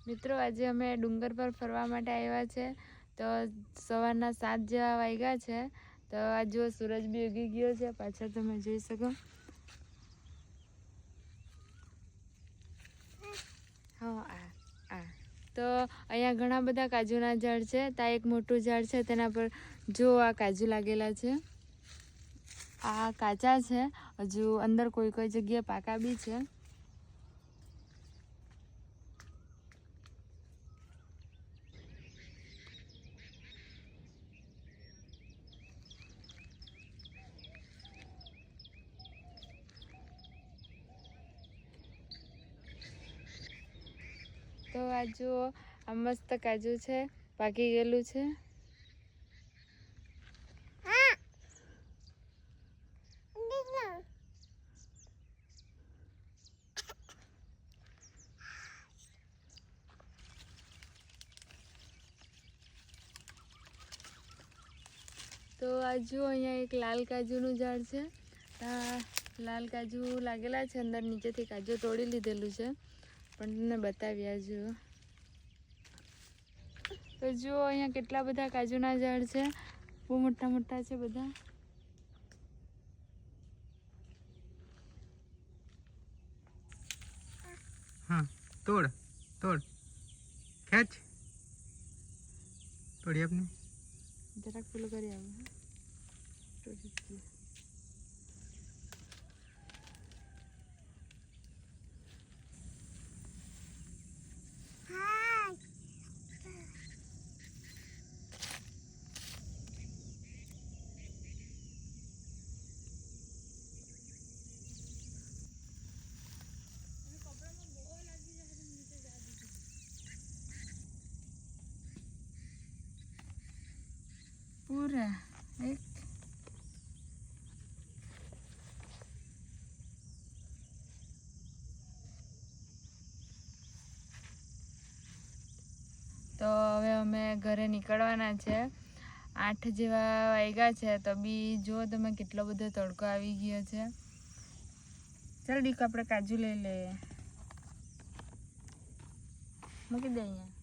મિત્રો આજે અમે ડુંગર પર ફરવા માટે આવ્યા છે તો સવારના 7 જેવા વાગ્યા છે તો આ જો સૂરજ બી ઉગી ગયો છે પાછળ તમે જોઈ શકો હા તો અહીંયા ઘણા બધા કાજુના ઝાડ છે ત્યાં એક મોટું ઝાડ છે તેના પર જો આ કાજુ લાગેલા છે આ કાચા છે હજુ અંદર કોઈ કોઈ જગ્યાએ પાકા બી છે તો આ જુઓ આ મસ્ત કાજુ છે પાકી ગયેલું છે તો આ જુઓ અહીંયા એક લાલ કાજુનું ઝાડ છે લાલ કાજુ લાગેલા છે અંદર નીચેથી કાજુ તોડી લીધેલું છે પણ તમને બતાવ્યા જુઓ તો જુઓ અહીંયા કેટલા બધા કાજુના ઝાડ છે બહુ મોટા મોટા છે બધા हाँ तोड़ तोड़ खेच तोड़ी अपने જરાક પેલું કરી આવું તોડી દઈએ પૂરા એક તો હવે અમે ઘરે નીકળવાના છે 8 જેવા વાગ્યા છે તો બી જો તમે કેટલો બધો તડકો આવી ગયો છે ચાલ દીક આપણે કાજુ લઈ લઈએ મૂકી દે અહીંયા